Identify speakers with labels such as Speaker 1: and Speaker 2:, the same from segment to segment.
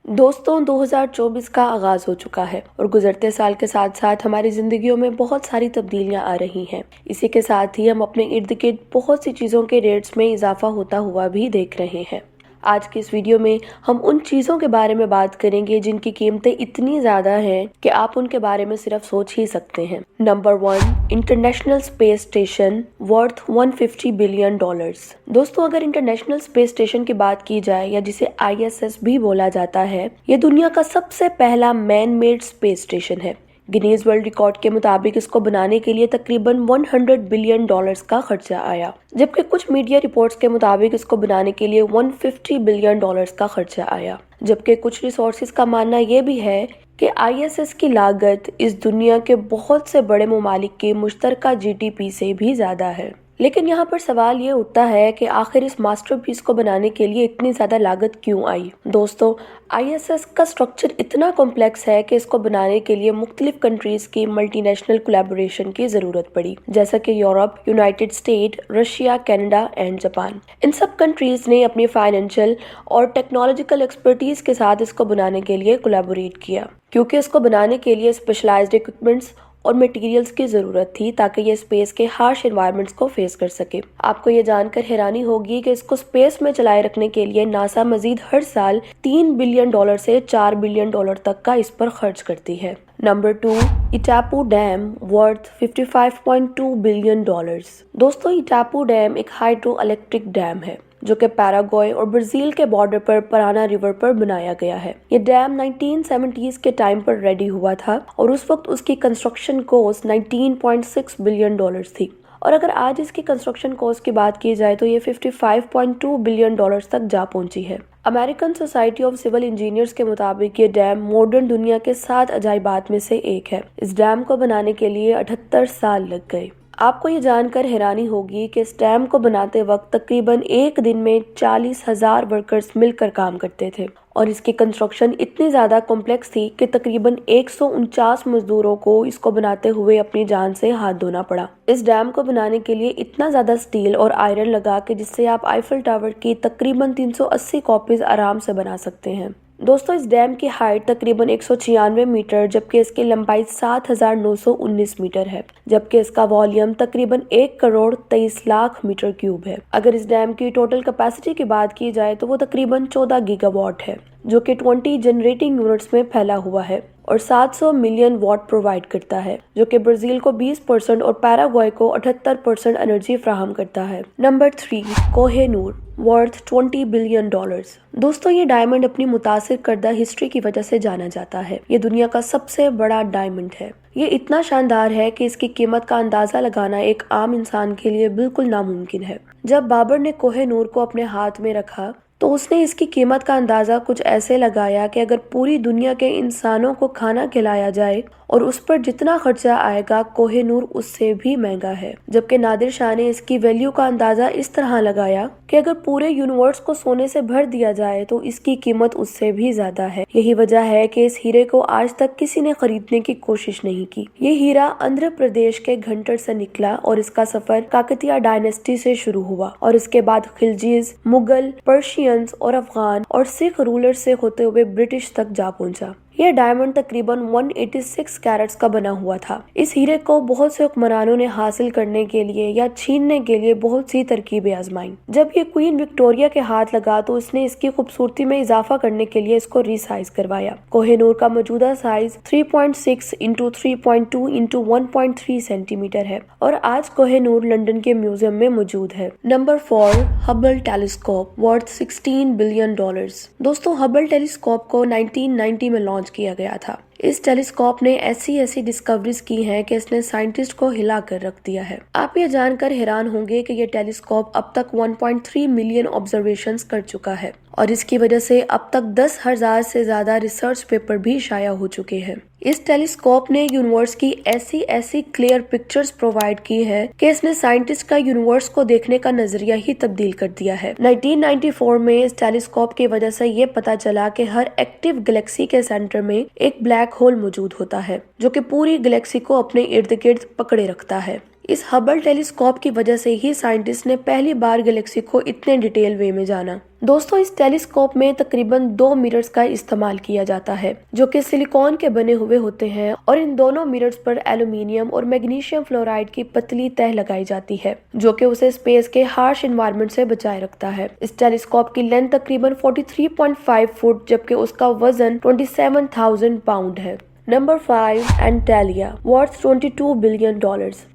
Speaker 1: दोस्तों 2024 का आगाज हो चुका है और गुजरते साल के साथ साथ हमारी जिंदगियों में बहुत सारी तब्दीलियां आ रही हैं। इसी के साथ ही हम अपने इर्द गिर्द बहुत सी चीज़ों के रेट्स में इजाफा होता हुआ भी देख रहे हैं। आज की इस वीडियो में हम उन चीज़ों के बारे में बात करेंगे जिनकी कीमतें इतनी ज़्यादा हैं कि आप उनके बारे में सिर्फ सोच ही सकते हैं। Number 1, international space station worth 150 billion dollars. दोस्तों, अगर इंटरनेशनल स्पेस स्टेशन की बात की जाए या जिसे ISS भी बोला जाता है, ये दुनिया का सबसे पहला मैन मेड स्पेस स्टेशन है। गिनीज वर्ल्ड रिकॉर्ड के मुताबिक इसको बनाने के लिए तकरीबन 100 बिलियन डॉलर्स का खर्चा आया, जबकि कुछ मीडिया रिपोर्ट्स के मुताबिक इसको बनाने के लिए 150 बिलियन डॉलर्स का खर्चा आया। जबकि कुछ रिसोर्सेज का मानना यह भी है कि ISS की लागत इस दुनिया के बहुत से बड़े ममालिक के मुश्तरका GDP से भी ज्यादा है। लेकिन यहाँ पर सवाल ये उठता है कि आखिर इस मास्टरपीस को बनाने के लिए इतनी ज्यादा लागत क्यों आई। दोस्तों, ISS का स्ट्रक्चर इतना कॉम्प्लेक्स है कि इसको बनाने के लिए मुख्तलिफ कंट्रीज की मल्टीनेशनल कोलैबोरेशन की जरूरत पड़ी, जैसा कि Europe, United State, Russia, Canada and Japan. इन सब कंट्रीज ने अपनी फाइनेंशियल और टेक्नोलॉजिकल एक्सपर्टीज के साथ इसको बनाने के लिए कोलैबोरेट किया, क्योंकि इसको बनाने के लिए स्पेशलाइज्ड इक्विपमेंट्स और मटेरियल्स की ज़रूरत थी ताकि ये स्पेस के हार्श एनवायरनमेंट्स को फेस कर सके। आपको ये जानकर हैरानी होगी कि इसको स्पेस में चलाए रखने के लिए नासा मजीद हर साल 3 बिलियन डॉलर से 4 बिलियन डॉलर तक का इस पर खर्च करती है। Number 2, Itaipu dam worth 55.2 billion dollars. दोस्तों, इटापू डैम एक हाइड्रो इलेक्ट्रिक डैम है जो कि पैराग्वे और ब्राजील के बॉर्डर पर पराना रिवर पर बनाया गया है। ये डैम 1970s के टाइम पर रेडी हुआ था और उस वक्त उसकी कंस्ट्रक्शन कॉस्ट 19.6 बिलियन डॉलर्स थी। और अगर आज इसकी कंस्ट्रक्शन कॉस्ट की बात की जाए तो ये 55.2 बिलियन डॉलर्स तक जा पहुंची है। American Society of Civil Engineers के मुताबिक ये डैम मॉडर्न दुनिया के 7 अजायबात में से एक है। इस डैम को बनाने के लिए 78 साल लग गए। आपको ये जानकर हैरानी होगी कि इस डैम को बनाते वक्त तकरीबन एक दिन में 40,000 वर्कर्स मिलकर काम करते थे और इसकी कंस्ट्रक्शन इतनी ज़्यादा कॉम्प्लेक्स थी कि तकरीबन 149 मजदूरों को इसको बनाते हुए अपनी जान से हाथ धोना पड़ा। इस डैम को बनाने के लिए इतना ज़्यादा स्टील और आयरन लगा कि जिससे आप आईफल टावर की तकरीबन 380 कॉपीज आराम से बना सकते हैं। दोस्तों, इस डैम की हाइट तकरीबन 196 मीटर जबकि इसकी लंबाई 7,919 मीटर है, जबकि इसका वॉल्यूम तकरीबन 1 करोड़ 23 लाख मीटर क्यूब है। अगर इस डैम की टोटल कैपेसिटी की बात की जाए तो वो तकरीबन 14 गीगावाट है, जो कि 20 जनरेटिंग यूनिट्स में फैला हुआ है और 700 मिलियन वाट प्रोवाइड करता है, जो कि ब्राजील को 20% और पैराग्वे को 78% एनर्जी फ्राहम करता है। Number 3, Kohinoor worth 20 billion dollars. दोस्तों, ये डायमंड अपनी मुतासिर करदा हिस्ट्री की वजह से जाना जाता है। ये दुनिया का सबसे बड़ा डायमंड है। ये इतना शानदार है कि इसकी कीमत का अंदाजा लगाना एक आम इंसान के लिए बिल्कुल नामुमकिन है। जब बाबर ने कोहे-नूर को अपने हाथ में रखा तो उसने इसकी कीमत का अंदाजा कुछ ऐसे लगाया कि अगर पूरी दुनिया के इंसानों को खाना खिलाया जाए और उस पर जितना खर्चा आएगा, कोहे-नूर उससे भी महंगा है। जबकि नादिर शाह ने इसकी वैल्यू का अंदाजा इस तरह लगाया कि अगर पूरे यूनिवर्स को सोने से भर दिया जाए तो इसकी कीमत उससे भी ज्यादा है। यही वजह है कि इस हीरे को आज तक किसी ने खरीदने की कोशिश नहीं की। ये हीरा आंध्र प्रदेश के घंटर से निकला और इसका सफर काकतीय डायनेस्टी से शुरू हुआ और इसके बाद खिलजीज, मुगल, पर्शियंस और अफगान और सिख रूलर से होते हुए ब्रिटिश तक जा पहुंचा। यह डायमंड तकरीबन 186 कैरेट्स का बना हुआ था। इस हीरे को बहुत से हुक्मरानों ने हासिल करने के लिए या छीनने के लिए बहुत सी तरकीबें आजमाई। जब ये क्वीन विक्टोरिया के हाथ लगा तो उसने इसकी खूबसूरती में इजाफा करने के लिए इसको रीसाइज करवाया। कोहे-नूर का मौजूदा साइज 3.6 इंटू 3.2 इंटू 1.3 सेंटीमीटर है और आज कोहे-नूर लंदन के म्यूजियम में मौजूद है। Number 4, Hubble telescope worth 16 billion dollars. दोस्तों, हबल टेलीस्कोप को 1990 में लॉन्च किया गया था। इस टेलीस्कोप ने ऐसी डिस्कवरीज की हैं कि इसने साइंटिस्ट को हिला कर रख दिया है। आप ये जानकर हैरान होंगे कि ये टेलीस्कोप अब तक 1.3 मिलियन ऑब्जर्वेशंस कर चुका है और इसकी वजह से अब तक 10,000 से ज्यादा रिसर्च पेपर भी शाया हो चुके हैं। इस टेलीस्कोप ने यूनिवर्स की ऐसी क्लियर पिक्चर्स प्रोवाइड की है कि इसने साइंटिस्ट का यूनिवर्स को देखने का नजरिया ही तब्दील कर दिया है। 1994 में इस टेलीस्कोप की वजह से ये पता चला कि हर एक्टिव गैलेक्सी के सेंटर में एक ब्लैक होल मौजूद होता है जो कि पूरी गैलेक्सी को अपने इर्द गिर्द पकड़े रखता है। इस हबल टेलीस्कोप की वजह से ही साइंटिस्ट ने पहली बार गैलेक्सी को इतने डिटेल वे में जाना। दोस्तों इस टेलीस्कोप में तकरीबन 2 मिरर्स का इस्तेमाल किया जाता है जो कि सिलिकॉन के बने हुए होते हैं और इन दोनों मिरर्स पर एल्यूमिनियम और मैग्नीशियम फ्लोराइड की पतली तह लगाई जाती है जो कि उसे स्पेस के हार्श एनवायरनमेंट से बचाए रखता है। इस टेलीस्कोप की लेंथ तकरीबन 43.5 फुट जबकि उसका वजन 27,000 पाउंड है। Number 5 Antalya worth $22 billion.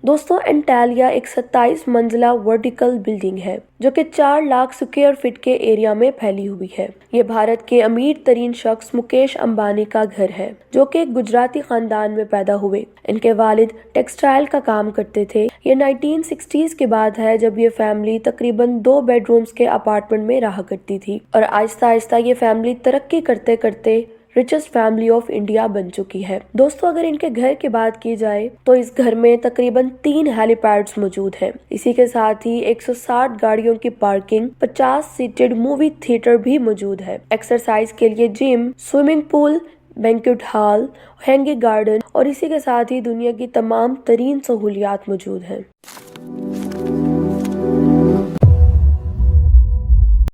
Speaker 1: दोस्तों एंटालिया एक 27 मंजिला वर्टिकल बिल्डिंग है जो कि 4 लाख स्क्वायर फीट के एरिया में फैली हुई है। ये भारत के अमीर तरीन शख्स मुकेश अंबानी का घर है जो कि एक गुजराती खानदान में पैदा हुए। इनके वालिद टेक्सटाइल का काम करते थे। ये 1960s की बात है जब ये फैमिली तकरीबन 2 बेडरूम्स के अपार्टमेंट में रहा करती थी और आहिस्ता आहिस्ता ये फैमिली तरक्की करते करते रिचेस्ट फैमिली ऑफ इंडिया बन चुकी है। दोस्तों अगर इनके घर की बात की जाए तो इस घर में तकरीबन 3 हेलीपैड्स मौजूद हैं। इसी के साथ ही 160 गाड़ियों की पार्किंग, 50 सीटेड मूवी थिएटर भी मौजूद है। एक्सरसाइज के लिए gym, swimming pool, banquet hall, hanging garden और इसी के साथ ही दुनिया की तमाम तरीन सहूलियात मौजूद हैं।